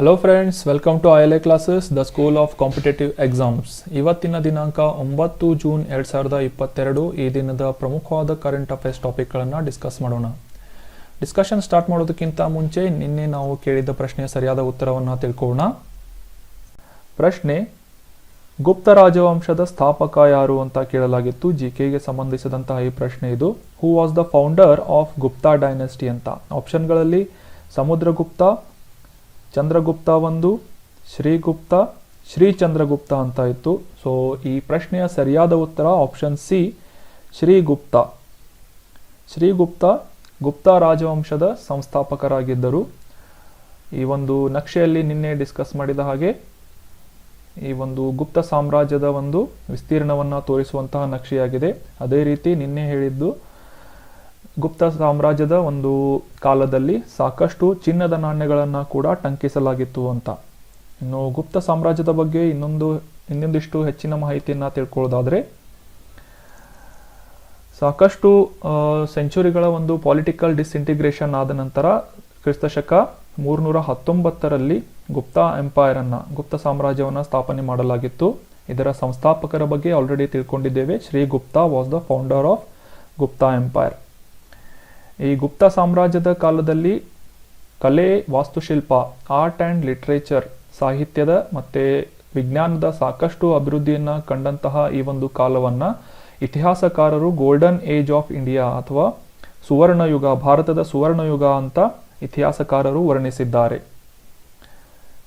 Hello friends, welcome to ILA classes, the school of competitive exams. ಇವತ್ತಿನ ದಿನಾಂಕ 9 June 2022. ಈ ದಿನದ ಪ್ರಮುಖವಾದ ಕರೆಂಟ್ ಅಫೇರ್ಸ್ ಟಾಪಿಕ್ಗಳನ್ನು ಡಿಸ್ಕಸ್ ಮಾಡೋಣ. ಡಿಸ್ಕಷನ್ ಸ್ಟಾರ್ಟ್ ಮಾಡೋದಕ್ಕಿಂತ ಮುಂಚೆ ನಿನ್ನೆ ನಾವು ಕೇಳಿದ್ದ ಪ್ರಶ್ನೆಯ ಸರಿಯಾದ ಉತ್ತರವನ್ನು ತಿಳ್ಕೊಳ್ಳೋಣ. ಪ್ರಶ್ನೆ: ಗುಪ್ತ ರಾಜವಂಶದ ಸ್ಥಾಪಕ ಯಾರು ಅಂತ ಕೇಳಲಾಗಿತ್ತು. ಜಿಕೆಗೆ ಸಂಬಂಧಿಸಿದಂತಹ ಈ ಪ್ರಶ್ನೆ ಇದು. Who was the founder of Gupta dynasty ಅಂತ. ಆಪ್ಷನ್ಗಳಲ್ಲಿ ಸಮುದ್ರಗುಪ್ತ, ಚಂದ್ರಗುಪ್ತ 1, ಶ್ರೀಗುಪ್ತ, ಶ್ರೀಚಂದ್ರಗುಪ್ತ ಅಂತ ಇತ್ತು. ಸೊ ಈ ಪ್ರಶ್ನೆಯ ಸರಿಯಾದ ಉತ್ತರ ಆಪ್ಷನ್ ಸಿ, ಶ್ರೀಗುಪ್ತ. ಶ್ರೀಗುಪ್ತ ಗುಪ್ತ ರಾಜವಂಶದ ಸಂಸ್ಥಾಪಕರಾಗಿದ್ದರು. ಈ ಒಂದು ನಕ್ಷೆಯಲ್ಲಿ ನಿನ್ನೆ ಡಿಸ್ಕಸ್ ಮಾಡಿದ ಹಾಗೆ ಈ ಒಂದು ಗುಪ್ತ ಸಾಮ್ರಾಜ್ಯದ ಒಂದು ವಿಸ್ತೀರ್ಣವನ್ನು ತೋರಿಸುವಂತಹ ನಕ್ಷೆಯಾಗಿದೆ. ಅದೇ ರೀತಿ ನಿನ್ನೆ ಹೇಳಿದ್ದು ಗುಪ್ತ ಸಾಮ್ರಾಜ್ಯದ ಒಂದು ಕಾಲದಲ್ಲಿ ಸಾಕಷ್ಟು ಚಿನ್ನದ ನಾಣ್ಯಗಳನ್ನು ಕೂಡ ಟಂಕಿಸಲಾಗಿತ್ತು ಅಂತ. ಇನ್ನು ಗುಪ್ತ ಸಾಮ್ರಾಜ್ಯದ ಬಗ್ಗೆ ಇನ್ನೊಂದಿಷ್ಟು ಹೆಚ್ಚಿನ ಮಾಹಿತಿಯನ್ನು ತಿಳ್ಕೊಳ್ಳೋದಾದರೆ, ಸಾಕಷ್ಟು ಸೆಂಚುರಿಗಳ ಒಂದು ಪೊಲಿಟಿಕಲ್ ಡಿಸ್ಇಂಟಿಗ್ರೇಷನ್ ಆದ ನಂತರ ಕ್ರಿಸ್ತಶಕ 319ರಲ್ಲಿ ಗುಪ್ತ ಸಾಮ್ರಾಜ್ಯವನ್ನು ಸ್ಥಾಪನೆ ಮಾಡಲಾಗಿತ್ತು. ಇದರ ಸಂಸ್ಥಾಪಕರ ಬಗ್ಗೆ ಆಲ್ರೆಡಿ ತಿಳ್ಕೊಂಡಿದ್ದೇವೆ. Srigupta was the founder of Gupta empire. ಈ ಗುಪ್ತ ಸಾಮ್ರಾಜ್ಯದ ಕಾಲದಲ್ಲಿ ಕಲೆ, ವಾಸ್ತುಶಿಲ್ಪ, ಆರ್ಟ್ ಆ್ಯಂಡ್ ಲಿಟ್ರೇಚರ್, ಸಾಹಿತ್ಯದ ಮತ್ತು ವಿಜ್ಞಾನದ ಸಾಕಷ್ಟು ಅಭಿವೃದ್ಧಿಯನ್ನು ಕಂಡಂತಹ ಈ ಒಂದು ಕಾಲವನ್ನು ಇತಿಹಾಸಕಾರರು ಗೋಲ್ಡನ್ ಏಜ್ ಆಫ್ ಇಂಡಿಯಾ ಅಥವಾ ಸುವರ್ಣಯುಗ, ಭಾರತದ ಸುವರ್ಣಯುಗ ಅಂತ ಇತಿಹಾಸಕಾರರು ವರ್ಣಿಸಿದ್ದಾರೆ.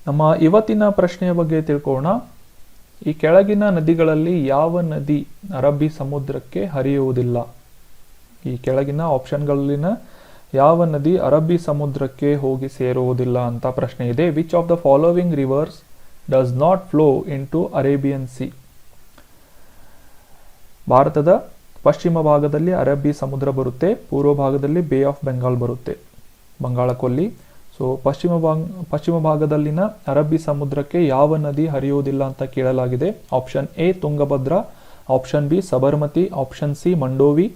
ನಮ್ಮ ಇವತ್ತಿನ ಪ್ರಶ್ನೆಯ ಬಗ್ಗೆ ತಿಳ್ಕೊಳ್ಳೋಣ. ಈ ಕೆಳಗಿನ ನದಿಗಳಲ್ಲಿ ಯಾವ ನದಿ ಅರಬ್ಬಿ ಸಮುದ್ರಕ್ಕೆ ಹರಿಯುವುದಿಲ್ಲ? ಈ ಕೆಳಗಿನ ಆಪ್ಷನ್ಗಳಲ್ಲಿನ ಯಾವ ನದಿ ಅರಬ್ಬಿ ಸಮುದ್ರಕ್ಕೆ ಹೋಗಿ ಸೇರುವುದಿಲ್ಲ ಅಂತ ಪ್ರಶ್ನೆ ಇದೆ. Which of the following rivers does not flow into Arabian sea? ಭಾರತದ ಪಶ್ಚಿಮ ಭಾಗದಲ್ಲಿ ಅರಬ್ಬಿ ಸಮುದ್ರ ಬರುತ್ತೆ, ಪೂರ್ವ ಭಾಗದಲ್ಲಿ ಬೇ ಆಫ್ ಬೆಂಗಾಲ್ ಬರುತ್ತೆ, ಬಂಗಾಳ ಕೊಲ್ಲಿ. ಸೊ ಪಶ್ಚಿಮ ಭಾಗದಲ್ಲಿನ ಅರಬ್ಬಿ ಸಮುದ್ರಕ್ಕೆ ಯಾವ ನದಿ ಹರಿಯುವುದಿಲ್ಲ ಅಂತ ಕೇಳಲಾಗಿದೆ. Option A Tungabhadra, option B Sabarmati, option C Mandovi,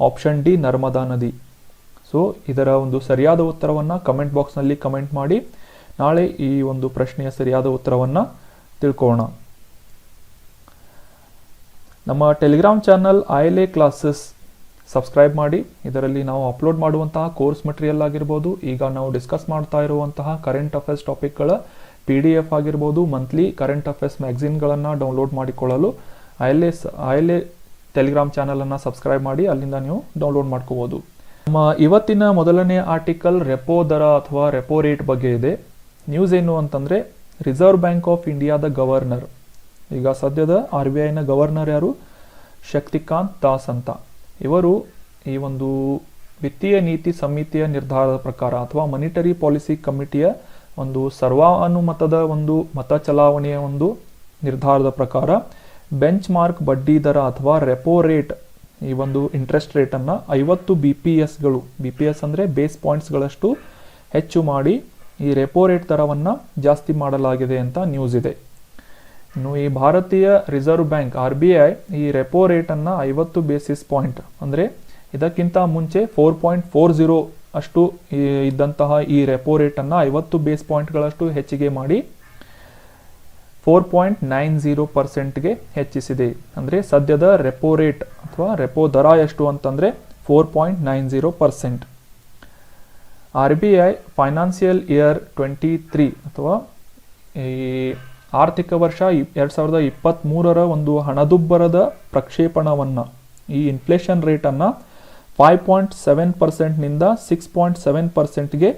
option D Narmada ನದಿ. ಸೊ ಇದರ ಒಂದು ಸರಿಯಾದ ಉತ್ತರವನ್ನು ಕಮೆಂಟ್ ಬಾಕ್ಸ್ನಲ್ಲಿ ಕಮೆಂಟ್ ಮಾಡಿ. ನಾಳೆ ಈ ಒಂದು ಪ್ರಶ್ನೆಯ ಸರಿಯಾದ ಉತ್ತರವನ್ನು ತಿಳ್ಕೊಳ್ಳೋಣ. ನಮ್ಮ Telegram channel ILA classes subscribe ಮಾಡಿ. ಇದರಲ್ಲಿ ನಾವು ಅಪ್ಲೋಡ್ ಮಾಡುವಂತಹ ಕೋರ್ಸ್ ಮಟೀರಿಯಲ್ ಆಗಿರ್ಬೋದು, ಈಗ ನಾವು ಡಿಸ್ಕಸ್ ಮಾಡ್ತಾ ಇರುವಂತಹ ಕರೆಂಟ್ ಅಫೇರ್ಸ್ ಟಾಪಿಕ್ಗಳ PDF ಆಗಿರ್ಬೋದು, ಮಂತ್ಲಿ ಕರೆಂಟ್ ಅಫೇರ್ಸ್ ಮ್ಯಾಗಝಿನ್ಗಳನ್ನು ಡೌನ್ಲೋಡ್ ಮಾಡಿಕೊಳ್ಳಲು ILA ಟೆಲಿಗ್ರಾಮ್ ಚಾನಲನ್ನು ಸಬ್ಸ್ಕ್ರೈಬ್ ಮಾಡಿ, ಅಲ್ಲಿಂದ ನೀವು ಡೌನ್ಲೋಡ್ ಮಾಡ್ಕೋಬೋದು. ನಮ್ಮ ಇವತ್ತಿನ ಮೊದಲನೇ ಆರ್ಟಿಕಲ್ ರೆಪೋ ದರ ಅಥವಾ ರೆಪೋ ರೇಟ್ ಬಗ್ಗೆ ಇದೆ. ನ್ಯೂಸ್ ಏನು ಅಂತಂದರೆ, ರಿಸರ್ವ್ ಬ್ಯಾಂಕ್ ಆಫ್ ಇಂಡಿಯಾದ ಗವರ್ನರ್, ಈಗ ಸದ್ಯದ RBIನ ಗವರ್ನರ್ ಯಾರು? ಶಕ್ತಿಕಾಂತ್ ದಾಸ್ ಅಂತ. ಇವರು ಈ ಒಂದು ವಿತ್ತೀಯ ನೀತಿ ಸಮಿತಿಯ ನಿರ್ಧಾರದ ಪ್ರಕಾರ ಅಥವಾ ಮಾನಿಟರಿ ಪಾಲಿಸಿ ಕಮಿಟಿಯ ಒಂದು ಸರ್ವಾನುಮತದ ಒಂದು ಮತ ಚಲಾವಣೆಯ ಒಂದು ನಿರ್ಧಾರದ ಪ್ರಕಾರ ಬೆಂಚ್ ಮಾರ್ಕ್ ಬಡ್ಡಿ ದರ ಅಥವಾ ರೆಪೋ ರೇಟ್, ಈ ಒಂದು ಇಂಟ್ರೆಸ್ಟ್ ರೇಟನ್ನು 50 BPS ಅಂದರೆ ಬೇಸ್ ಪಾಯಿಂಟ್ಸ್ಗಳಷ್ಟು ಹೆಚ್ಚು ಮಾಡಿ ಈ ರೆಪೋ ರೇಟ್ ದರವನ್ನು ಜಾಸ್ತಿ ಮಾಡಲಾಗಿದೆ ಅಂತ ನ್ಯೂಸ್ ಇದೆ. ಇನ್ನು ಈ ಭಾರತೀಯ ರಿಸರ್ವ್ ಬ್ಯಾಂಕ್ RBI ಈ ರೆಪೋ ರೇಟನ್ನು 50 ಬೇಸಿಸ್ ಪಾಯಿಂಟ್ ಅಂದರೆ ಇದಕ್ಕಿಂತ ಮುಂಚೆ 4.40 ಅಷ್ಟು ಇದ್ದಂತಹ ಈ ರೆಪೋ ರೇಟನ್ನು 50 ಬೇಸ್ ಪಾಯಿಂಟ್ಗಳಷ್ಟು ಹೆಚ್ಚಿಗೆ ಮಾಡಿ 4.90%ಗೆ ಹೆಚ್ಚಿಸಿದೆ. ಅಂದರೆ ಸದ್ಯದ ರೆಪೋ ರೇಟ್ ಅಥವಾ ರೆಪೋ ದರ ಎಷ್ಟು ಅಂತಂದರೆ 4.90%. RBI ಫೈನಾನ್ಷಿಯಲ್ ಇಯರ್ 23 ಅಥವಾ ಈ ಆರ್ಥಿಕ ವರ್ಷ 2023ರ ಒಂದು ಹಣದುಬ್ಬರದ ಪ್ರಕ್ಷೇಪಣವನ್ನು, ಈ ಇನ್ಫ್ಲೇಷನ್ ರೇಟನ್ನು 5.7%ನಿಂದ 6.7%ಗೆ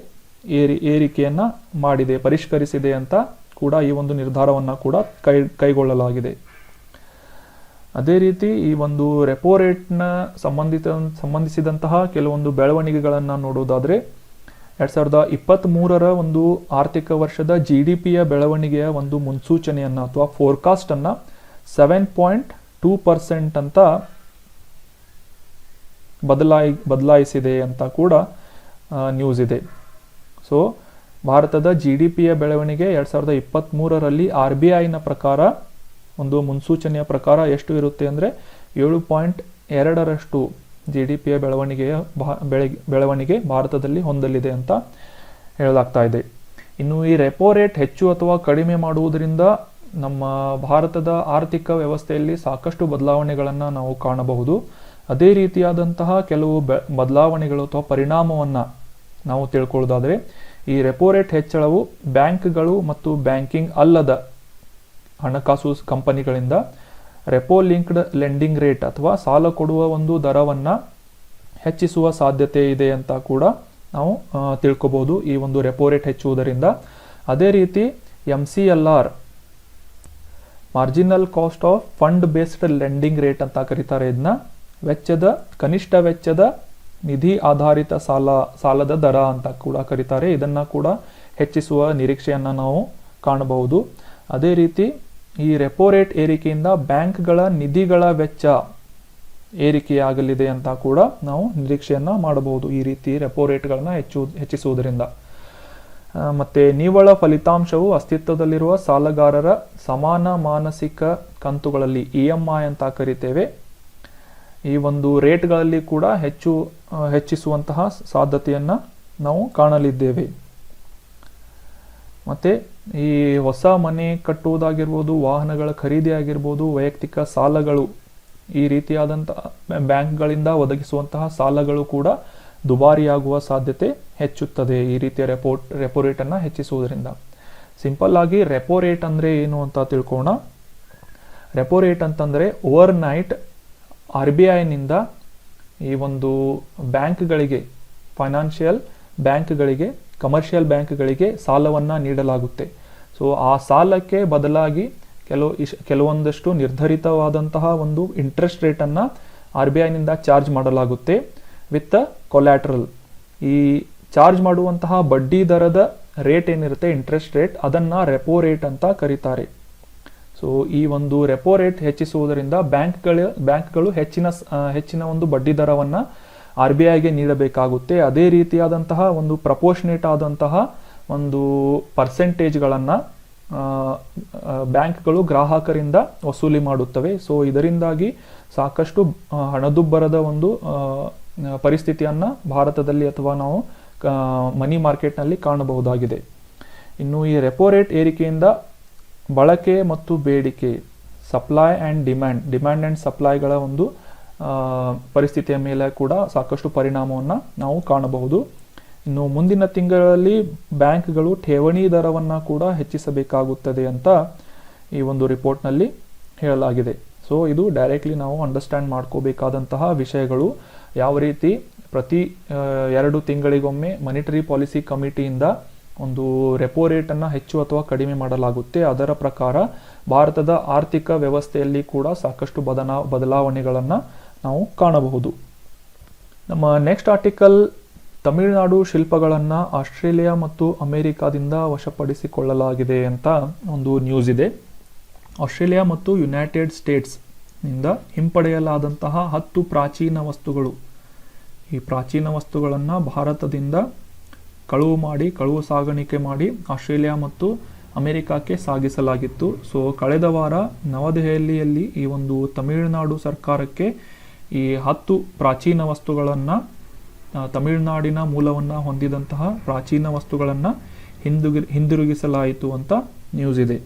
ಏರಿಕೆಯನ್ನು ಮಾಡಿದೆ, ಪರಿಷ್ಕರಿಸಿದೆ ಅಂತ ಕೂಡ ಈ ಒಂದು ನಿರ್ಧಾರವನ್ನು ಕೂಡ ಕೈಗೊಳ್ಳಲಾಗಿದೆ. ಅದೇ ರೀತಿ ಈ ಒಂದು ರೆಪೋ ರೇಟ್ನ ಸಂಬಂಧಿಸಿದಂತಹ ಕೆಲವೊಂದು ಬೆಳವಣಿಗೆಗಳನ್ನು ನೋಡೋದಾದರೆ, 2023ರ ಒಂದು ಆರ್ಥಿಕ ವರ್ಷದ GDPಯ ಬೆಳವಣಿಗೆಯ ಒಂದು ಮುನ್ಸೂಚನೆಯನ್ನು ಅಥವಾ ಫೋರ್ಕಾಸ್ಟನ್ನು 7.2% ಅಂತ ಬದಲಾಯಿಸಿದೆ ಅಂತ ಕೂಡ ನ್ಯೂಸ್ ಇದೆ. ಸೊ ಭಾರತದ GDPಯ ಬೆಳವಣಿಗೆ 2023ರಲ್ಲಿ RBIನ ಪ್ರಕಾರ ಒಂದು ಮುನ್ಸೂಚನೆಯ ಪ್ರಕಾರ ಎಷ್ಟು ಇರುತ್ತೆ ಅಂದರೆ 7.2% GDPಯ ಬೆಳವಣಿಗೆ ಭಾರತದಲ್ಲಿ ಹೊಂದಲಿದೆ ಅಂತ ಹೇಳಲಾಗ್ತಾ ಇದೆ. ಇನ್ನು ಈ ರೆಪೋ ರೇಟ್ ಹೆಚ್ಚು ಅಥವಾ ಕಡಿಮೆ ಮಾಡುವುದರಿಂದ ನಮ್ಮ ಭಾರತದ ಆರ್ಥಿಕ ವ್ಯವಸ್ಥೆಯಲ್ಲಿ ಸಾಕಷ್ಟು ಬದಲಾವಣೆಗಳನ್ನು ನಾವು ಕಾಣಬಹುದು. ಅದೇ ರೀತಿಯಾದಂತಹ ಕೆಲವು ಬದಲಾವಣೆಗಳು ಅಥವಾ ಪರಿಣಾಮವನ್ನು ನಾವು ತಿಳ್ಕೊಳ್ಳೋದಾದರೆ, ಈ ರೆಪೋ ರೇಟ್ ಹೆಚ್ಚಳವು ಬ್ಯಾಂಕ್ಗಳು ಮತ್ತು ಬ್ಯಾಂಕಿಂಗ್ ಅಲ್ಲದ ಹಣಕಾಸು ಕಂಪನಿಗಳಿಂದ ರೆಪೋ ಲಿಂಕ್ಡ್ ಲೆಂಡಿಂಗ್ ರೇಟ್ ಅಥವಾ ಸಾಲ ಕೊಡುವ ಒಂದು ದರವನ್ನು ಹೆಚ್ಚಿಸುವ ಸಾಧ್ಯತೆ ಇದೆ ಅಂತ ಕೂಡ ನಾವು ತಿಳ್ಕೊಬಹುದು ಈ ಒಂದು ರೆಪೋ ರೇಟ್ ಹೆಚ್ಚುವುದರಿಂದ. ಅದೇ ರೀತಿ MCLR, marginal cost of fund based lending rate ಅಂತ ಕರೀತಾರೆ. ಇದನ್ನ ಕನಿಷ್ಠ ವೆಚ್ಚದ ನಿಧಿ ಆಧಾರಿತ ಸಾಲದ ದರ ಅಂತ ಕೂಡ ಕರೀತಾರೆ. ಇದನ್ನ ಕೂಡ ಹೆಚ್ಚಿಸುವ ನಿರೀಕ್ಷೆಯನ್ನು ನಾವು ಕಾಣಬಹುದು. ಅದೇ ರೀತಿ ಈ ರೆಪೋ ರೇಟ್ ಏರಿಕೆಯಿಂದ ಬ್ಯಾಂಕ್ಗಳ ನಿಧಿಗಳ ವೆಚ್ಚ ಏರಿಕೆಯಾಗಲಿದೆ ಅಂತ ಕೂಡ ನಾವು ನಿರೀಕ್ಷೆಯನ್ನ ಮಾಡಬಹುದು ಈ ರೀತಿ ರೆಪೋ ರೇಟ್ಗಳನ್ನ ಹೆಚ್ಚಿಸುವುದರಿಂದ. ಮತ್ತೆ ನಿವ್ವಳ ಫಲಿತಾಂಶವು ಅಸ್ತಿತ್ವದಲ್ಲಿರುವ ಸಾಲಗಾರರ ಸಮಾನ ಮಾನಸಿಕ ಕಂತುಗಳಲ್ಲಿ EMI ಅಂತ ಕರಿತೇವೆ. ಈ ಒಂದು ರೇಟ್ಗಳಲ್ಲಿ ಕೂಡ ಹೆಚ್ಚಿಸುವಂತಹ ಸಾಧ್ಯತೆಯನ್ನ ನಾವು ಕಾಣಲಿದ್ದೇವೆ. ಮತ್ತೆ ಈ ಹೊಸ ಮನೆ ಕಟ್ಟುವುದಾಗಿರ್ಬೋದು, ವಾಹನಗಳ ಖರೀದಿ ಆಗಿರ್ಬೋದು, ವೈಯಕ್ತಿಕ ಸಾಲಗಳು, ಈ ರೀತಿಯಾದಂತಹ ಬ್ಯಾಂಕ್ಗಳಿಂದ ಒದಗಿಸುವಂತಹ ಸಾಲಗಳು ಕೂಡ ದುಬಾರಿಯಾಗುವ ಸಾಧ್ಯತೆ ಹೆಚ್ಚುತ್ತದೆ ಈ ರೀತಿಯ ರೆಪೋ ರೇಟನ್ನು ಹೆಚ್ಚಿಸುವುದರಿಂದ. ಸಿಂಪಲ್ ಆಗಿ ರೆಪೋ ರೇಟ್ ಅಂದರೆ ಏನು ಅಂತ ತಿಳ್ಕೋಣ. ರೆಪೋ ರೇಟ್ ಅಂತಂದರೆ ಓವರ್ ನೈಟ್ RBIನಿಂದ ಈ ಒಂದು ಬ್ಯಾಂಕ್ಗಳಿಗೆ, ಫೈನಾನ್ಷಿಯಲ್ ಬ್ಯಾಂಕ್ಗಳಿಗೆ, ಕಮರ್ಷಿಯಲ್ ಬ್ಯಾಂಕ್ಗಳಿಗೆ ಸಾಲವನ್ನು ನೀಡಲಾಗುತ್ತೆ. ಸೊ ಆ ಸಾಲಕ್ಕೆ ಬದಲಾಗಿ ಕೆಲವೊಂದಷ್ಟು ನಿರ್ಧರಿತವಾದಂತಹ ಒಂದು ಇಂಟ್ರೆಸ್ಟ್ ರೇಟನ್ನು RBIನಿಂದ ಚಾರ್ಜ್ ಮಾಡಲಾಗುತ್ತೆ ವಿತ್ ಕೊಲ್ಯಾಟ್ರಲ್. ಈ ಚಾರ್ಜ್ ಮಾಡುವಂತಹ ಬಡ್ಡಿ ದರದ ರೇಟ್ ಏನಿರುತ್ತೆ, ಇಂಟ್ರೆಸ್ಟ್ ರೇಟ್, ಅದನ್ನು ರೆಪೋ ರೇಟ್ ಅಂತ ಕರೀತಾರೆ. ಸೊ ಈ ಒಂದು ರೆಪೋ ರೇಟ್ ಹೆಚ್ಚಿಸುವುದರಿಂದ ಬ್ಯಾಂಕ್ಗಳು ಹೆಚ್ಚಿನ ಒಂದು ಬಡ್ಡಿ ದರವನ್ನು RBIಗೆ ನೀಡಬೇಕಾಗುತ್ತೆ. ಅದೇ ರೀತಿಯಾದಂತಹ ಒಂದು ಪ್ರಪೋರ್ಷನೇಟ್ ಆದಂತಹ ಒಂದು ಪರ್ಸೆಂಟೇಜ್ಗಳನ್ನು ಬ್ಯಾಂಕ್ಗಳು ಗ್ರಾಹಕರಿಂದ ವಸೂಲಿ ಮಾಡುತ್ತವೆ. ಸೊ ಇದರಿಂದಾಗಿ ಸಾಕಷ್ಟು ಹಣದುಬ್ಬರದ ಒಂದು ಪರಿಸ್ಥಿತಿಯನ್ನು ಭಾರತದಲ್ಲಿ ಅಥವಾ ನಾವು ಮನಿ ಮಾರ್ಕೆಟ್ನಲ್ಲಿ ಕಾಣಬಹುದಾಗಿದೆ. ಇನ್ನು ಈ ರೆಪೋ ರೇಟ್ ಏರಿಕೆಯಿಂದ ಬಳಕೆ ಮತ್ತು ಬೇಡಿಕೆ, ಸಪ್ಲೈ ಆ್ಯಂಡ್ ಡಿಮ್ಯಾಂಡ್ ಆ್ಯಂಡ್ ಸಪ್ಲೈಗಳ ಒಂದು ಪರಿಸ್ಥಿತಿಯ ಮೇಲೆ ಕೂಡ ಸಾಕಷ್ಟು ಪರಿಣಾಮವನ್ನು ನಾವು ಕಾಣಬಹುದು. ಇನ್ನು ಮುಂದಿನ ತಿಂಗಳಲ್ಲಿ ಬ್ಯಾಂಕ್ಗಳು ಠೇವಣಿ ದರವನ್ನು ಕೂಡ ಹೆಚ್ಚಿಸಬೇಕಾಗುತ್ತದೆ ಅಂತ ಈ ಒಂದು ರಿಪೋರ್ಟ್ನಲ್ಲಿ ಹೇಳಲಾಗಿದೆ. ಸೊ ಇದು ಡೈರೆಕ್ಟ್ಲಿ ನಾವು ಅಂಡರ್ಸ್ಟ್ಯಾಂಡ್ ಮಾಡ್ಕೋಬೇಕಾದಂತಹ ವಿಷಯಗಳು. ಯಾವ ರೀತಿ ಪ್ರತಿ 2 ತಿಂಗಳಿಗೊಮ್ಮೆ ಮಾನಿಟರಿ ಪಾಲಿಸಿ ಕಮಿಟಿಯಿಂದ ಒಂದು ರೆಪೋ ರೇಟನ್ನು ಹೆಚ್ಚು ಅಥವಾ ಕಡಿಮೆ ಮಾಡಲಾಗುತ್ತೆ. ಅದರ ಪ್ರಕಾರ ಭಾರತದ ಆರ್ಥಿಕ ವ್ಯವಸ್ಥೆಯಲ್ಲಿ ಕೂಡ ಸಾಕಷ್ಟು ಬದಲಾವಣೆಗಳನ್ನು ನಾವು ಕಾಣಬಹುದು. ನಮ್ಮ ನೆಕ್ಸ್ಟ್ ಆರ್ಟಿಕಲ್, ತಮಿಳುನಾಡು ಶಿಲ್ಪಗಳನ್ನು ಆಸ್ಟ್ರೇಲಿಯಾ ಮತ್ತು ಅಮೆರಿಕಾದಿಂದ ವಶಪಡಿಸಿಕೊಳ್ಳಲಾಗಿದೆ ಅಂತ ಒಂದು ನ್ಯೂಸ್ ಇದೆ. ಆಸ್ಟ್ರೇಲಿಯಾ ಮತ್ತು ಯುನೈಟೆಡ್ ಸ್ಟೇಟ್ಸ್ನಿಂದ ಹಿಂಪಡೆಯಲಾದಂತಹ 10 ಪ್ರಾಚೀನ ವಸ್ತುಗಳು, ಈ ಪ್ರಾಚೀನ ವಸ್ತುಗಳನ್ನು ಭಾರತದಿಂದ ಕಳುವು ಸಾಗಾಣಿಕೆ ಮಾಡಿ ಆಸ್ಟ್ರೇಲಿಯಾ ಮತ್ತು ಅಮೆರಿಕಕ್ಕೆ ಸಾಗಿಸಲಾಗಿತ್ತು. ಸೊ ಕಳೆದ ವಾರ ನವದೆಹಲಿಯಲ್ಲಿ ಈ ಒಂದು ತಮಿಳುನಾಡು ಸರ್ಕಾರಕ್ಕೆ ಈ 10 ಪ್ರಾಚೀನ ವಸ್ತುಗಳನ್ನು, ತಮಿಳುನಾಡಿನ ಮೂಲವನ್ನು ಹೊಂದಿದಂತಹ ಪ್ರಾಚೀನ ವಸ್ತುಗಳನ್ನು ಹಿಂದಿರುಗಿಸಲಾಯಿತು ಅಂತ ನ್ಯೂಸ್ ಇದೆ.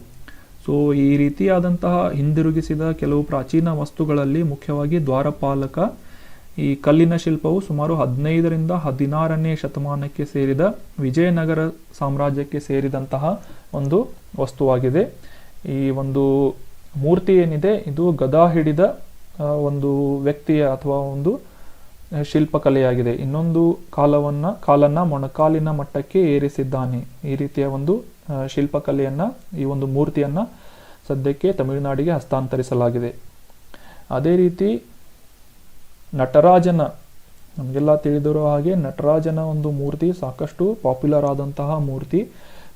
ಸೊ ಈ ರೀತಿಯಾದಂತಹ ಹಿಂದಿರುಗಿಸಿದ ಕೆಲವು ಪ್ರಾಚೀನ ವಸ್ತುಗಳಲ್ಲಿ ಮುಖ್ಯವಾಗಿ ದ್ವಾರಪಾಲಕ, ಈ ಕಲ್ಲಿನ ಶಿಲ್ಪವು ಸುಮಾರು 15ರಿಂದ 16ನೇ ಶತಮಾನಕ್ಕೆ ಸೇರಿದ ವಿಜಯನಗರ ಸಾಮ್ರಾಜ್ಯಕ್ಕೆ ಸೇರಿದಂತಹ ಒಂದು ವಸ್ತುವಾಗಿದೆ. ಈ ಒಂದು ಮೂರ್ತಿ ಏನಿದೆ, ಇದು ಗದಾ ಹಿಡಿದ ಒಂದು ವ್ಯಕ್ತಿಯ ಅಥವಾ ಒಂದು ಶಿಲ್ಪಕಲೆಯಾಗಿದೆ. ಇನ್ನೊಂದು ಕಾಲನ್ನ ಮೊಣಕಾಲಿನ ಮಟ್ಟಕ್ಕೆ ಏರಿಸಿದ್ದಾನೆ. ಈ ರೀತಿಯ ಒಂದು ಶಿಲ್ಪಕಲೆಯನ್ನು, ಈ ಒಂದು ಮೂರ್ತಿಯನ್ನು ಸದ್ಯಕ್ಕೆ ತಮಿಳುನಾಡಿಗೆ ಹಸ್ತಾಂತರಿಸಲಾಗಿದೆ. ಅದೇ ರೀತಿ ನಟರಾಜನ, ನಮಗೆಲ್ಲ ತಿಳಿದಿರೋ ಹಾಗೆ ನಟರಾಜನ ಒಂದು ಮೂರ್ತಿ ಸಾಕಷ್ಟು ಪಾಪ್ಯುಲರ್ ಆದಂತಹ ಮೂರ್ತಿ.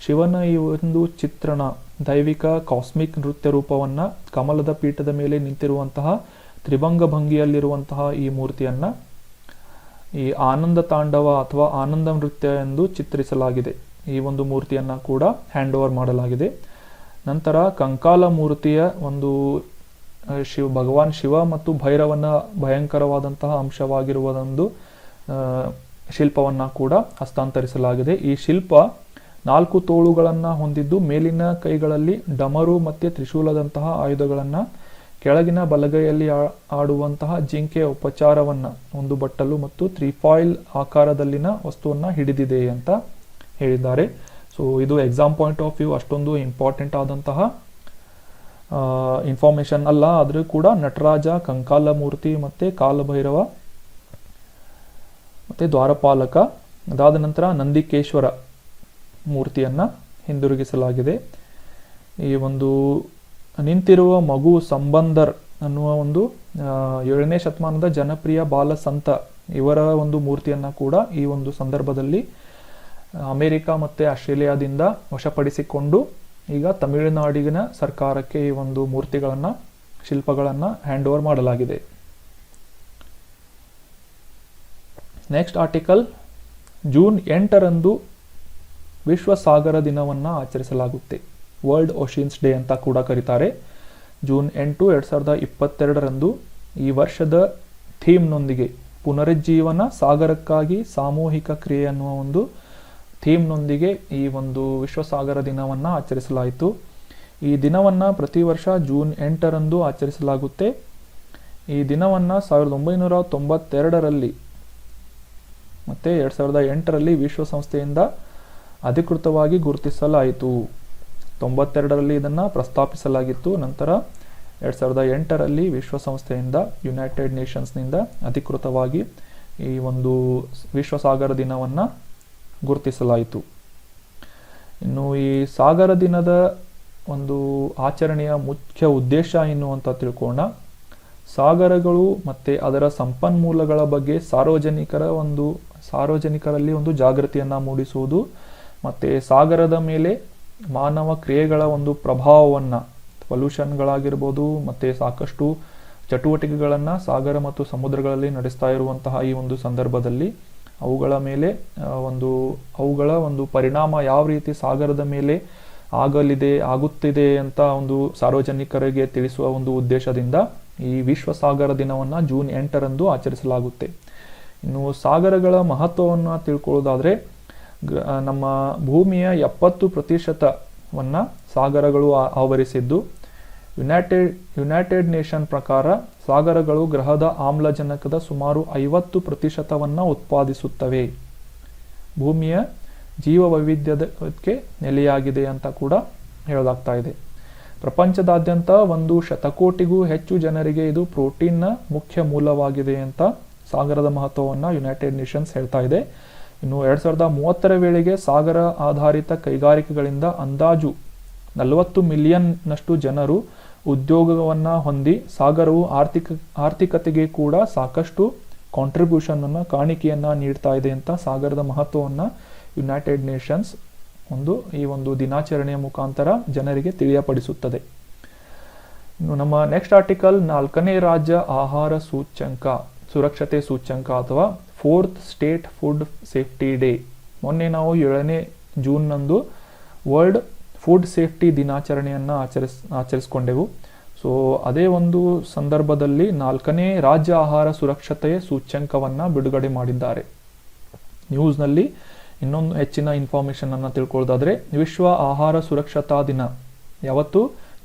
ಶಿವನ ಈ ಒಂದು ಚಿತ್ರಣ, ದೈವಿಕ ಕಾಸ್ಮಿಕ್ ನೃತ್ಯ ರೂಪವನ್ನು ಕಮಲದ ಪೀಠದ ಮೇಲೆ ನಿಂತಿರುವಂತಹ ತ್ರಿಭಂಗ ಭಂಗಿಯಲ್ಲಿರುವಂತಹ ಈ ಮೂರ್ತಿಯನ್ನು ಈ ಆನಂದ ತಾಂಡವ ಅಥವಾ ಆನಂದ ನೃತ್ಯ ಎಂದು ಚಿತ್ರಿಸಲಾಗಿದೆ. ಈ ಒಂದು ಮೂರ್ತಿಯನ್ನು ಕೂಡ ಹ್ಯಾಂಡ್ ಓವರ್ ಮಾಡಲಾಗಿದೆ. ನಂತರ ಕಂಕಾಲ ಮೂರ್ತಿಯ ಒಂದು ಭಗವಾನ್ ಶಿವ ಮತ್ತು ಭೈರವನ ಭಯಂಕರವಾದಂತಹ ಅಂಶವಾಗಿರುವ ಒಂದು ಶಿಲ್ಪವನ್ನು ಕೂಡ ಹಸ್ತಾಂತರಿಸಲಾಗಿದೆ. ಈ ಶಿಲ್ಪ 4 ತೋಳುಗಳನ್ನು ಹೊಂದಿದ್ದು ಮೇಲಿನ ಕೈಗಳಲ್ಲಿ ಡಮರು ಮತ್ತು ತ್ರಿಶೂಲದಂತಹ ಆಯುಧಗಳನ್ನು, ಕೆಳಗಿನ ಬಲಗೈಯಲ್ಲಿ ಆಡುವಂತಹ ಜಿಂಕೆಯ ಉಪಚಾರವನ್ನು, ಒಂದು ಬಟ್ಟಲು ಮತ್ತು ತ್ರಿಫಾಯಿಲ್ ಆಕಾರದಲ್ಲಿನ ವಸ್ತುವನ್ನು ಹಿಡಿದಿದೆ ಅಂತ ಹೇಳಿದ್ದಾರೆ. ಸೊ ಇದು ಎಕ್ಸಾಮ್ ಪಾಯಿಂಟ್ ಆಫ್ ವ್ಯೂ ಅಷ್ಟೊಂದು ಇಂಪಾರ್ಟೆಂಟ್ ಆದಂತಹ ಇನ್ಫಾರ್ಮೇಶನ್ ಅಲ್ಲ. ಆದರೂ ಕೂಡ ನಟರಾಜ, ಕಂಕಾಲ ಮೂರ್ತಿ ಮತ್ತು ಕಾಲಭೈರವ ಮತ್ತು ದ್ವಾರಪಾಲಕ, ಅದಾದ ನಂತರ ನಂದಿಕೇಶ್ವರ ಮೂರ್ತಿಯನ್ನು ಹಿಂದಿರುಗಿಸಲಾಗಿದೆ. ಈ ಒಂದು ನಿಂತಿರುವ ಮಗು ಸಂಬಂದರ್ ಅನ್ನುವ ಒಂದು 7ನೇ ಶತಮಾನದ ಜನಪ್ರಿಯ ಬಾಲ ಸಂತ, ಇವರ ಒಂದು ಮೂರ್ತಿಯನ್ನು ಕೂಡ ಈ ಒಂದು ಸಂದರ್ಭದಲ್ಲಿ ಅಮೆರಿಕ ಮತ್ತು ಆಸ್ಟ್ರೇಲಿಯಾದಿಂದ ವಶಪಡಿಸಿಕೊಂಡು ಈಗ ತಮಿಳುನಾಡಿನ ಸರ್ಕಾರಕ್ಕೆ ಈ ಒಂದು ಮೂರ್ತಿಗಳನ್ನು, ಶಿಲ್ಪಗಳನ್ನು ಹ್ಯಾಂಡ್ ಓವರ್ ಮಾಡಲಾಗಿದೆ. ನೆಕ್ಸ್ಟ್ ಆರ್ಟಿಕಲ್, ಜೂನ್ 8ರಂದು ವಿಶ್ವ ಸಾಗರ ದಿನವನ್ನು ಆಚರಿಸಲಾಗುತ್ತೆ. ವರ್ಲ್ಡ್ ಓಷಿಯನ್ಸ್ ಡೇ ಅಂತ ಕೂಡ ಕರೀತಾರೆ. ಜೂನ್ 8, 2022ರಂದು ಈ ವರ್ಷದ ಥೀಮ್ನೊಂದಿಗೆ ಪುನರುಜ್ಜೀವನ ಸಾಗರಕ್ಕಾಗಿ ಸಾಮೂಹಿಕ ಕ್ರಿಯೆ ಅನ್ನುವ ಒಂದು ಥೀಮ್ನೊಂದಿಗೆ ಈ ಒಂದು ವಿಶ್ವ ಸಾಗರ ದಿನವನ್ನು ಆಚರಿಸಲಾಯಿತು. ಈ ದಿನವನ್ನು ಪ್ರತಿ ವರ್ಷ ಜೂನ್ 8ರಂದು ಆಚರಿಸಲಾಗುತ್ತೆ. ಈ ದಿನವನ್ನು 1992ರಲ್ಲಿ ಮತ್ತು 2008ರಲ್ಲಿ ವಿಶ್ವಸಂಸ್ಥೆಯಿಂದ ಅಧಿಕೃತವಾಗಿ ಗುರುತಿಸಲಾಯಿತು. 92ರಲ್ಲಿ ಇದನ್ನು ಪ್ರಸ್ತಾಪಿಸಲಾಗಿತ್ತು. ನಂತರ 2008ರಲ್ಲಿ ವಿಶ್ವಸಂಸ್ಥೆಯಿಂದ, ಯುನೈಟೆಡ್ ನೇಷನ್ಸ್ನಿಂದ ಅಧಿಕೃತವಾಗಿ ಈ ಒಂದು ವಿಶ್ವ ಸಾಗರ ದಿನವನ್ನು ಗುರುತಿಸಲಾಯಿತು. ಇನ್ನು ಈ ಸಾಗರ ದಿನದ ಒಂದು ಆಚರಣೆಯ ಮುಖ್ಯ ಉದ್ದೇಶ ಏನು ಅಂತ ತಿಳ್ಕೊಳ್ಳೋಣ. ಸಾಗರಗಳು ಮತ್ತು ಅದರ ಸಂಪನ್ಮೂಲಗಳ ಬಗ್ಗೆ ಸಾರ್ವಜನಿಕರಲ್ಲಿ ಒಂದು ಜಾಗೃತಿಯನ್ನು ಮೂಡಿಸುವುದು, ಮತ್ತು ಸಾಗರದ ಮೇಲೆ ಮಾನವ ಕ್ರಿಯೆಗಳ ಒಂದು ಪ್ರಭಾವವನ್ನು, ಪೊಲ್ಯೂಷನ್ಗಳಾಗಿರ್ಬೋದು ಮತ್ತು ಸಾಕಷ್ಟು ಚಟುವಟಿಕೆಗಳನ್ನು ಸಾಗರ ಮತ್ತು ಸಮುದ್ರಗಳಲ್ಲಿ ನಡೆಸ್ತಾ ಇರುವಂತಹ ಈ ಒಂದು ಸಂದರ್ಭದಲ್ಲಿ ಅವುಗಳ ಮೇಲೆ ಅವುಗಳ ಒಂದು ಪರಿಣಾಮ ಯಾವ ರೀತಿ ಸಾಗರದ ಮೇಲೆ ಆಗುತ್ತಿದೆ ಅಂತ ಒಂದು ಸಾರ್ವಜನಿಕರಿಗೆ ತಿಳಿಸುವ ಒಂದು ಉದ್ದೇಶದಿಂದ ಈ ವಿಶ್ವ ಸಾಗರ ದಿನವನ್ನು ಜೂನ್ 8ರಂದು ಆಚರಿಸಲಾಗುತ್ತೆ. ಇನ್ನು ಸಾಗರಗಳ ಮಹತ್ವವನ್ನು ತಿಳ್ಕೊಳ್ಳೋದಾದರೆ, ನಮ್ಮ ಭೂಮಿಯ 70%ವನ್ನು ಸಾಗರಗಳು ಆವರಿಸಿದ್ದು, ಯುನೈಟೆಡ್ ನೇಷನ್ ಪ್ರಕಾರ ಸಾಗರಗಳು ಗ್ರಹದ ಆಮ್ಲಜನಕದ ಸುಮಾರು 50%ವನ್ನು ಉತ್ಪಾದಿಸುತ್ತವೆ. ಭೂಮಿಯ ಜೀವ ವೈವಿಧ್ಯಕ್ಕೆ ನೆಲೆಯಾಗಿದೆ ಅಂತ ಕೂಡ ಹೇಳಲಾಗ್ತಾ ಇದೆ. ಪ್ರಪಂಚದಾದ್ಯಂತ 1 ಶತಕೋಟಿಗೂ ಹೆಚ್ಚು ಜನರಿಗೆ ಇದು ಪ್ರೋಟೀನ್ನ ಮುಖ್ಯ ಮೂಲವಾಗಿದೆ ಅಂತ ಸಾಗರದ ಮಹತ್ವವನ್ನು ಯುನೈಟೆಡ್ ನೇಷನ್ಸ್ ಹೇಳ್ತಾ ಇದೆ. ಇನ್ನು 2030ರ ವೇಳೆಗೆ ಸಾಗರ ಆಧಾರಿತ ಕೈಗಾರಿಕೆಗಳಿಂದ ಅಂದಾಜು 40 ಮಿಲಿಯನ್ನಷ್ಟು ಜನರು ಉದ್ಯೋಗವನ್ನು ಹೊಂದಿ ಸಾಗರವು ಆರ್ಥಿಕತೆಗೆ ಕೂಡ ಸಾಕಷ್ಟು ಕಾಣಿಕೆಯನ್ನು ನೀಡ್ತಾ ಇದೆ ಅಂತ ಸಾಗರದ ಮಹತ್ವವನ್ನು ಯುನೈಟೆಡ್ ನೇಷನ್ಸ್ ಈ ಒಂದು ದಿನಾಚರಣೆಯ ಮುಖಾಂತರ ಜನರಿಗೆ ತಿಳಿಯಪಡಿಸುತ್ತದೆ. ಇನ್ನು ನಮ್ಮ ನೆಕ್ಸ್ಟ್ ಆರ್ಟಿಕಲ್, 4ನೇ ರಾಜ್ಯ ಆಹಾರ ಸುರಕ್ಷತೆ ಸೂಚ್ಯಂಕ ಅಥವಾ 4th state food safety day. ಮೊನ್ನೆ ನಾವು 7ನೇ ಜೂನ್ನಂದು ವರ್ಲ್ಡ್ ಫುಡ್ ಸೇಫ್ಟಿ ದಿನಾಚರಣೆಯನ್ನು ಆಚರಿಸಿಕೊಂಡೆವು. ಸೊ ಅದೇ ಒಂದು ಸಂದರ್ಭದಲ್ಲಿ 4ನೇ ರಾಜ್ಯ ಆಹಾರ ಸುರಕ್ಷತೆಯ ಸೂಚ್ಯಂಕವನ್ನು ಬಿಡುಗಡೆ ಮಾಡಿದ್ದಾರೆ. ನ್ಯೂಸ್ನಲ್ಲಿ ಇನ್ನೊಂದು ಹೆಚ್ಚಿನ ಇನ್ಫಾರ್ಮೇಷನ್ ಅನ್ನು ತಿಳ್ಕೊಳ್ಳೋದಾದ್ರೆ, ವಿಶ್ವ ಆಹಾರ ಸುರಕ್ಷತಾ ದಿನ ಯಾವತ್ತು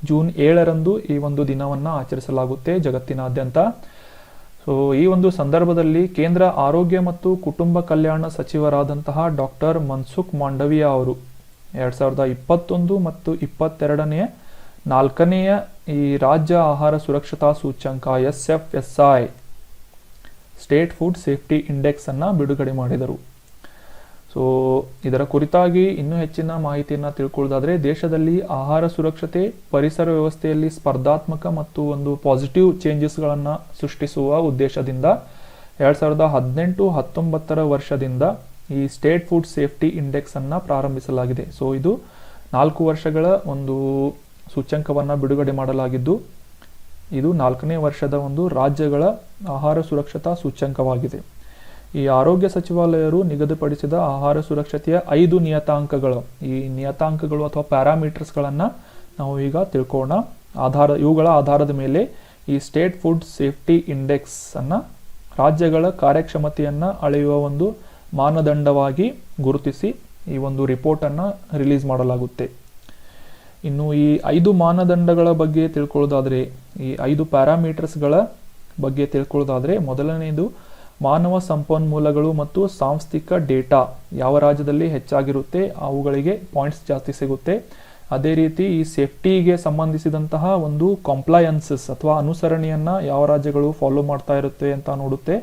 ಜೂನ್ 7ರಂದು ಈ ಒಂದು ದಿನವನ್ನು ಆಚರಿಸಲಾಗುತ್ತೆ ಜಗತ್ತಿನಾದ್ಯಂತ. ಸೊ ಈ ಒಂದು ಸಂದರ್ಭದಲ್ಲಿ ಕೇಂದ್ರ ಆರೋಗ್ಯ ಮತ್ತು ಕುಟುಂಬ ಕಲ್ಯಾಣ ಸಚಿವರಾದಂತಹ ಡಾಕ್ಟರ್ ಮನ್ಸುಖ್ ಮಾಂಡವಿಯಾ ಅವರು 2021 ಮತ್ತು 22ನೇ 4ನೇಯ ಈ ರಾಜ್ಯ ಆಹಾರ ಸುರಕ್ಷತಾ ಸೂಚ್ಯಂಕ SFSI state food safety index ಅನ್ನು ಬಿಡುಗಡೆ ಮಾಡಿದರು. ಸೊ ಇದರ ಕುರಿತಾಗಿ ಇನ್ನೂ ಹೆಚ್ಚಿನ ಮಾಹಿತಿಯನ್ನು ತಿಳ್ಕೊಳ್ಳೋದಾದ್ರೆ, ದೇಶದಲ್ಲಿ ಆಹಾರ ಸುರಕ್ಷತೆ ಪರಿಸರ ವ್ಯವಸ್ಥೆಯಲ್ಲಿ ಸ್ಪರ್ಧಾತ್ಮಕ ಮತ್ತು ಒಂದು ಪಾಸಿಟಿವ್ ಚೇಂಜಸ್ಗಳನ್ನು ಸೃಷ್ಟಿಸುವ ಉದ್ದೇಶದಿಂದ 2018-19 ವರ್ಷದಿಂದ ಈ ಸ್ಟೇಟ್ ಫುಡ್ ಸೇಫ್ಟಿ ಇಂಡೆಕ್ಸ್ ಅನ್ನು ಪ್ರಾರಂಭಿಸಲಾಗಿದೆ. ಸೊ ಇದು 4 ವರ್ಷಗಳ ಒಂದು ಸೂಚ್ಯಂಕವನ್ನು ಬಿಡುಗಡೆ ಮಾಡಲಾಗಿದ್ದು, ಇದು 4ನೇ ವರ್ಷದ ಒಂದು ರಾಜ್ಯಗಳ ಆಹಾರ ಸುರಕ್ಷತಾ ಸೂಚ್ಯಂಕವಾಗಿದೆ. ಈ ಆರೋಗ್ಯ ಸಚಿವಾಲಯರು ನಿಗದಿಪಡಿಸಿದ ಆಹಾರ ಸುರಕ್ಷತೆಯ 5 ನಿಯತಾಂಕಗಳು, ಈ ನಿಯತಾಂಕಗಳು ಅಥವಾ ಪ್ಯಾರಾಮೀಟರ್ಸ್ಗಳನ್ನು ನಾವು ಈಗ ತಿಳ್ಕೊಳ್ಳೋಣ. ಇವುಗಳ ಆಧಾರದ ಮೇಲೆ ಈ ಸ್ಟೇಟ್ ಫುಡ್ ಸೇಫ್ಟಿ ಇಂಡೆಕ್ಸ್ ಅನ್ನು ರಾಜ್ಯಗಳ ಕಾರ್ಯಕ್ಷಮತೆಯನ್ನು ಅಳೆಯುವ ಒಂದು ಮಾನದಂಡವಾಗಿ ಗುರುತಿಸಿ ಈ ಒಂದು ರಿಪೋರ್ಟನ್ನು ರಿಲೀಸ್ ಮಾಡಲಾಗುತ್ತೆ. ಇನ್ನು ಈ 5 ಮಾನದಂಡಗಳ ಬಗ್ಗೆ ತಿಳ್ಕೊಳ್ಳೋದಾದರೆ, ಈ 5 ಪ್ಯಾರಾಮೀಟರ್ಸ್ಗಳ ಬಗ್ಗೆ ತಿಳ್ಕೊಳ್ಳೋದಾದರೆ, ಮೊದಲನೆಯದು ಮಾನವ ಸಂಪನ್ಮೂಲಗಳು ಮತ್ತು ಸಾಂಸ್ಥಿಕ ಡೇಟಾ ಯಾವ ರಾಜ್ಯದಲ್ಲಿ ಹೆಚ್ಚಾಗಿರುತ್ತೆ ಅವುಗಳಿಗೆ ಪಾಯಿಂಟ್ಸ್ ಜಾಸ್ತಿ ಸಿಗುತ್ತೆ. ಅದೇ ರೀತಿ ಈ ಸೇಫ್ಟಿಗೆ ಸಂಬಂಧಿಸಿದಂತಹ ಒಂದು ಕಂಪ್ಲಯನ್ಸಸ್ ಅಥವಾ ಅನುಸರಣೆಯನ್ನು ಯಾವ ರಾಜ್ಯಗಳು ಫಾಲೋ ಮಾಡ್ತಾ ಇರುತ್ತೆ ಅಂತ ನೋಡುತ್ತೆ.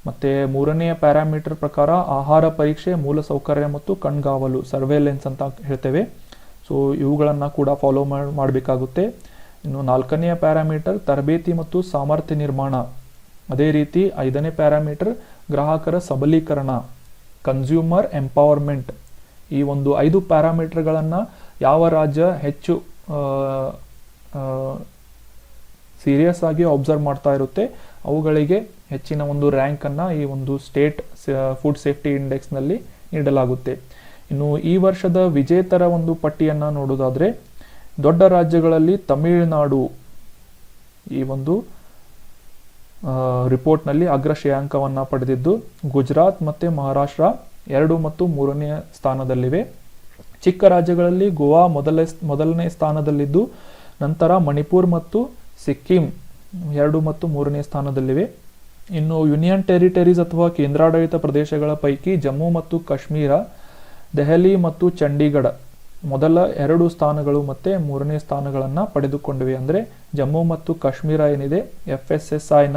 ಮತ್ತು ಮೂರನೆಯ ಪ್ಯಾರಾಮೀಟರ್ ಪ್ರಕಾರ ಆಹಾರ ಪರೀಕ್ಷೆ, ಮೂಲಸೌಕರ್ಯ ಮತ್ತು ಕಣ್ಗಾವಲು ಸರ್ವೇಲೆನ್ಸ್ ಅಂತ ಹೇಳ್ತೇವೆ. ಸೊ ಇವುಗಳನ್ನು ಕೂಡ ಫಾಲೋ ಮಾಡಬೇಕಾಗುತ್ತೆ. ಇನ್ನು 4ನೆಯ ಪ್ಯಾರಾಮೀಟರ್ ತರಬೇತಿ ಮತ್ತು ಸಾಮರ್ಥ್ಯ ನಿರ್ಮಾಣ. ಅದೇ ರೀತಿ 5ನೇ ಪ್ಯಾರಾಮೀಟರ್ ಗ್ರಾಹಕರ ಸಬಲೀಕರಣ, ಕನ್ಸ್ಯೂಮರ್ ಎಂಪವರ್ಮೆಂಟ್. ಈ ಒಂದು 5 ಪ್ಯಾರಾಮೀಟರ್ಗಳನ್ನು ಯಾವ ರಾಜ್ಯ ಹೆಚ್ಚು ಸೀರಿಯಸ್ ಆಗಿ ಅಬ್ಸರ್ವ್ ಮಾಡ್ತಾ ಇರುತ್ತೆ ಅವುಗಳಿಗೆ ಹೆಚ್ಚಿನ ಒಂದು ರ್ಯಾಂಕನ್ನು ಈ ಒಂದು ಸ್ಟೇಟ್ ಫುಡ್ ಸೇಫ್ಟಿ ಇಂಡೆಕ್ಸ್ನಲ್ಲಿ ನೀಡಲಾಗುತ್ತೆ. ಇನ್ನು ಈ ವರ್ಷದ ವಿಜೇತರ ಒಂದು ಪಟ್ಟಿಯನ್ನು ನೋಡೋದಾದರೆ, ದೊಡ್ಡ ರಾಜ್ಯಗಳಲ್ಲಿ ತಮಿಳುನಾಡು ಈ ಒಂದು ರಿಪೋರ್ಟ್ನಲ್ಲಿ ಅಗ್ರ ಶ್ರೇಯಾಂಕವನ್ನು ಪಡೆದಿದ್ದು, ಗುಜರಾತ್ ಮತ್ತು ಮಹಾರಾಷ್ಟ್ರ 2 ಮತ್ತು 3ನೇ ಸ್ಥಾನದಲ್ಲಿವೆ. ಚಿಕ್ಕ ರಾಜ್ಯಗಳಲ್ಲಿ ಗೋವಾ ಮೊದಲನೇ ಸ್ಥಾನದಲ್ಲಿದ್ದು, ನಂತರ ಮಣಿಪುರ್ ಮತ್ತು ಸಿಕ್ಕಿಂ 2 ಮತ್ತು 3ನೇ ಸ್ಥಾನದಲ್ಲಿವೆ. ಇನ್ನು ಯೂನಿಯನ್ ಟೆರಿಟರೀಸ್ ಅಥವಾ ಕೇಂದ್ರಾಡಳಿತ ಪ್ರದೇಶಗಳ ಪೈಕಿ ಜಮ್ಮು ಮತ್ತು ಕಾಶ್ಮೀರ, ದೆಹಲಿ ಮತ್ತು ಚಂಡೀಗಢ ಮೊದಲ 2 ಸ್ಥಾನಗಳು ಮತ್ತು 3ನೇ ಸ್ಥಾನಗಳನ್ನು ಪಡೆದುಕೊಂಡಿವೆ. ಅಂದರೆ ಜಮ್ಮು ಮತ್ತು ಕಾಶ್ಮೀರ ಏನಿದೆ FSSAIನ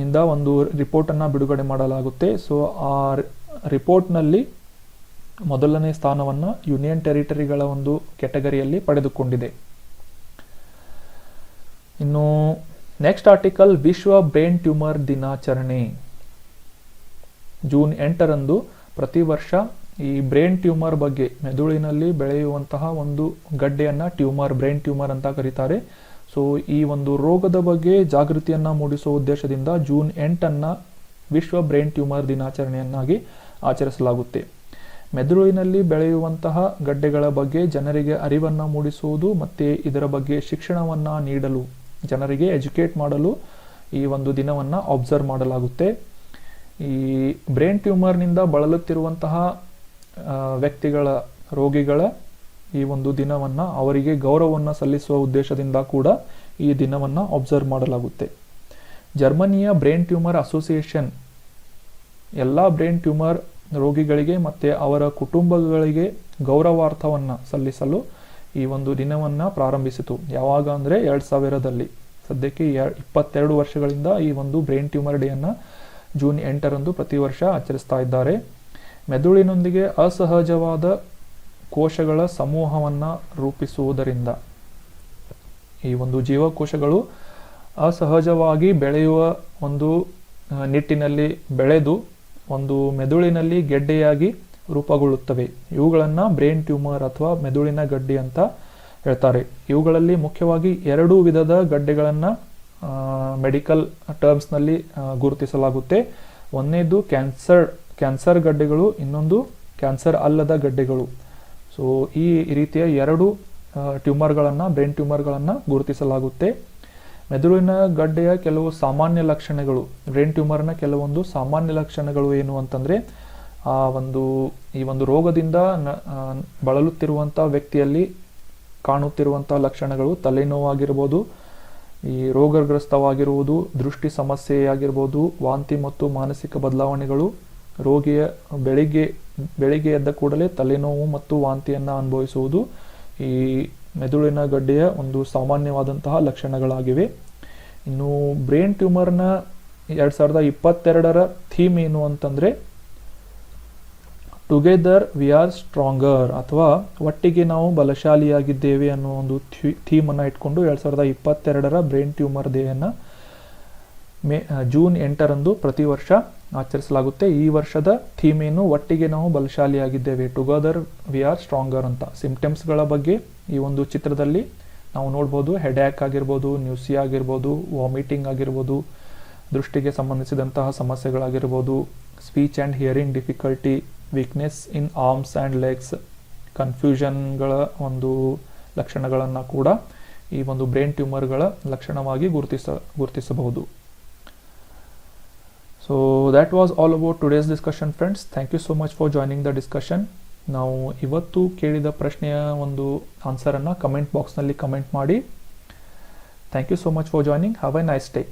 ಇಂದ ಒಂದು ರಿಪೋರ್ಟನ್ನು ಬಿಡುಗಡೆ ಮಾಡಲಾಗುತ್ತೆ. ಸೊ ಆ ರಿಪೋರ್ಟ್ನಲ್ಲಿ ಮೊದಲನೇ ಸ್ಥಾನವನ್ನು ಯೂನಿಯನ್ ಟೆರಿಟರಿಗಳ ಒಂದು ಕ್ಯಾಟಗರಿಯಲ್ಲಿ ಪಡೆದುಕೊಂಡಿದೆ. ಇನ್ನು ನೆಕ್ಸ್ಟ್ ಆರ್ಟಿಕಲ್, ವಿಶ್ವ ಬ್ರೈನ್ ಟ್ಯೂಮರ್ ದಿನಾಚರಣೆ. ಜೂನ್ 8ರಂದು ಪ್ರತಿ ವರ್ಷ ಈ ಬ್ರೈನ್ ಟ್ಯೂಮರ್ ಬಗ್ಗೆ, ಮೆದುಳಿನಲ್ಲಿ ಬೆಳೆಯುವಂತಹ ಒಂದು ಗಡ್ಡೆಯನ್ನು ಬ್ರೈನ್ ಟ್ಯೂಮರ್ ಅಂತ ಕರೀತಾರೆ. ಸೊ ಈ ಒಂದು ರೋಗದ ಬಗ್ಗೆ ಜಾಗೃತಿಯನ್ನು ಮೂಡಿಸುವ ಉದ್ದೇಶದಿಂದ ಜೂನ್ 8ಅನ್ನು ವಿಶ್ವ ಬ್ರೈನ್ ಟ್ಯೂಮರ್ ದಿನಾಚರಣೆಯನ್ನಾಗಿ ಆಚರಿಸಲಾಗುತ್ತೆ. ಮೆದುಳಿನಲ್ಲಿ ಬೆಳೆಯುವಂತಹ ಗಡ್ಡೆಗಳ ಬಗ್ಗೆ ಜನರಿಗೆ ಅರಿವನ್ನು ಮೂಡಿಸುವುದು ಮತ್ತು ಇದರ ಬಗ್ಗೆ ಶಿಕ್ಷಣವನ್ನು ನೀಡಲು, ಜನರಿಗೆ ಎಜುಕೇಟ್ ಮಾಡಲು ಈ ಒಂದು ದಿನವನ್ನು ಅಬ್ಸರ್ವ್ ಮಾಡಲಾಗುತ್ತೆ. ಈ ಬ್ರೈನ್ ಟ್ಯೂಮರ್ನಿಂದ ಬಳಲುತ್ತಿರುವಂತಹ ವ್ಯಕ್ತಿಗಳ, ರೋಗಿಗಳ ಈ ಒಂದು ದಿನವನ್ನು ಅವರಿಗೆ ಗೌರವವನ್ನು ಸಲ್ಲಿಸುವ ಉದ್ದೇಶದಿಂದ ಕೂಡ ಈ ದಿನವನ್ನು ಅಬ್ಸರ್ವ್ ಮಾಡಲಾಗುತ್ತೆ. ಜರ್ಮನಿಯ ಬ್ರೈನ್ ಟ್ಯೂಮರ್ ಅಸೋಸಿಯೇಷನ್ ಎಲ್ಲ ಬ್ರೈನ್ ಟ್ಯೂಮರ್ ರೋಗಿಗಳಿಗೆ ಮತ್ತು ಅವರ ಕುಟುಂಬಗಳಿಗೆ ಗೌರವಾರ್ಥವನ್ನು ಸಲ್ಲಿಸಲು ಈ ಒಂದು ದಿನವನ್ನು ಪ್ರಾರಂಭಿಸಿತು. ಯಾವಾಗ ಅಂದರೆ 2000ರಲ್ಲಿ. ಸದ್ಯಕ್ಕೆ 22 ವರ್ಷಗಳಿಂದ ಈ ಒಂದು ಬ್ರೈನ್ ಟ್ಯೂಮರ್ ಡೇಯನ್ನು ಜೂನ್ 8ರಂದು ಪ್ರತಿ ವರ್ಷ ಆಚರಿಸ್ತಾ ಇದ್ದಾರೆ. ಮೆದುಳಿನೊಂದಿಗೆ ಅಸಹಜವಾದ ಕೋಶಗಳ ಸಮೂಹವನ್ನು ರೂಪಿಸುವುದರಿಂದ, ಈ ಒಂದು ಜೀವಕೋಶಗಳು ಅಸಹಜವಾಗಿ ಬೆಳೆಯುವ ಒಂದು ನಿಟ್ಟಿನಲ್ಲಿ ಬೆಳೆದು ಒಂದು ಮೆದುಳಿನಲ್ಲಿ ಗೆಡ್ಡೆಯಾಗಿ ರೂಪುಗೊಳ್ಳುತ್ತವೆ. ಇವುಗಳನ್ನು ಬ್ರೈನ್ ಟ್ಯೂಮರ್ ಅಥವಾ ಮೆದುಳಿನ ಗಡ್ಡೆ ಅಂತ ಹೇಳ್ತಾರೆ. ಇವುಗಳಲ್ಲಿ ಮುಖ್ಯವಾಗಿ 2 ವಿಧದ ಗಡ್ಡೆಗಳನ್ನು ಮೆಡಿಕಲ್ ಟರ್ಮ್ಸ್ನಲ್ಲಿ ಗುರುತಿಸಲಾಗುತ್ತೆ. ಒಂದನೇದು ಕ್ಯಾನ್ಸರ್ ಗಡ್ಡೆಗಳು, ಇನ್ನೊಂದು ಕ್ಯಾನ್ಸರ್ ಅಲ್ಲದ ಗಡ್ಡೆಗಳು. ಸೊ ಈ ರೀತಿಯ 2 ಟ್ಯೂಮರ್ಗಳನ್ನು, ಬ್ರೈನ್ ಟ್ಯೂಮರ್ಗಳನ್ನು ಗುರುತಿಸಲಾಗುತ್ತೆ. ಮೆದುಳಿನ ಗಡ್ಡೆಯ ಕೆಲವು ಸಾಮಾನ್ಯ ಲಕ್ಷಣಗಳು, ಬ್ರೈನ್ ಟ್ಯೂಮರ್ನ ಕೆಲವೊಂದು ಸಾಮಾನ್ಯ ಲಕ್ಷಣಗಳು ಏನು ಅಂತಂದರೆ, ಈ ಒಂದು ರೋಗದಿಂದ ಬಳಲುತ್ತಿರುವಂಥ ವ್ಯಕ್ತಿಯಲ್ಲಿ ಕಾಣುತ್ತಿರುವಂಥ ಲಕ್ಷಣಗಳು ತಲೆನೋವಾಗಿರ್ಬೋದು, ಈ ರೋಗಗ್ರಸ್ತವಾಗಿರುವುದು, ದೃಷ್ಟಿ ಸಮಸ್ಯೆಯಾಗಿರ್ಬೋದು, ವಾಂತಿ ಮತ್ತು ಮಾನಸಿಕ ಬದಲಾವಣೆಗಳು, ರೋಗಿಯ ಬೆಳಿಗ್ಗೆ ಎದ್ದ ಕೂಡಲೇ ತಲೆನೋವು ಮತ್ತು ವಾಂತಿಯನ್ನು ಅನುಭವಿಸುವುದು ಈ ಮೆದುಳಿನ ಗಡ್ಡೆಯ ಒಂದು ಸಾಮಾನ್ಯವಾದಂತಹ ಲಕ್ಷಣಗಳಾಗಿವೆ. ಇನ್ನು ಬ್ರೈನ್ ಟ್ಯೂಮರ್ನ 2022ರ ಥೀಮ್ ಏನು ಅಂತಂದರೆ, ಟುಗೆದರ್ ವಿ ಆರ್ ಸ್ಟ್ರಾಂಗರ್ ಅಥವಾ ಒಟ್ಟಿಗೆ ನಾವು ಬಲಶಾಲಿಯಾಗಿದ್ದೇವೆ ಅನ್ನೋ ಒಂದು ಥೀಮನ್ನು ಇಟ್ಕೊಂಡು 2022ರ ಬ್ರೈನ್ ಟ್ಯೂಮರ್ ಡೇಯನ್ನು ಜೂನ್ 8ರಂದು ಪ್ರತಿ ವರ್ಷ ಆಚರಿಸಲಾಗುತ್ತೆ. ಈ ವರ್ಷದ ಥೀಮ್ ಏನು, ಒಟ್ಟಿಗೆ ನಾವು ಬಲಶಾಲಿಯಾಗಿದ್ದೇವೆ, ಟುಗೆದರ್ ವಿ ಆರ್ ಸ್ಟ್ರಾಂಗರ್ ಅಂತ. ಸಿಂಪ್ಟಮ್ಸ್ಗಳ ಬಗ್ಗೆ ಈ ಒಂದು ಚಿತ್ರದಲ್ಲಿ ನಾವು ನೋಡ್ಬೋದು. ಹೆಡ್ಯಾಕ್ ಆಗಿರ್ಬೋದು, ನ್ಯೂಸಿಯಾ ಆಗಿರ್ಬೋದು, ವಾಮಿಟಿಂಗ್ ಆಗಿರ್ಬೋದು, ದೃಷ್ಟಿಗೆ ಸಂಬಂಧಿಸಿದಂತಹ ಸಮಸ್ಯೆಗಳಾಗಿರ್ಬೋದು, speech and hearing difficulty, weakness in arms and legs, ಕನ್ಫ್ಯೂಷನ್ಗಳ ಒಂದು ಲಕ್ಷಣಗಳನ್ನು ಕೂಡ ಈ ಒಂದು ಬ್ರೈನ್ ಟ್ಯೂಮರ್ಗಳ ಲಕ್ಷಣವಾಗಿ ಗುರುತಿಸಬಹುದು. So that was all about today's discussion friends. Thank you so much for joining the discussion. ನಾವು ಇವತ್ತು ಕೇಳಿದ ಪ್ರಶ್ನೆಯ ಒಂದು ಆನ್ಸರನ್ನು ಕಮೆಂಟ್ ಬಾಕ್ಸ್ನಲ್ಲಿ ಕಮೆಂಟ್ ಮಾಡಿ. Thank you so much for joining. Have a nice day.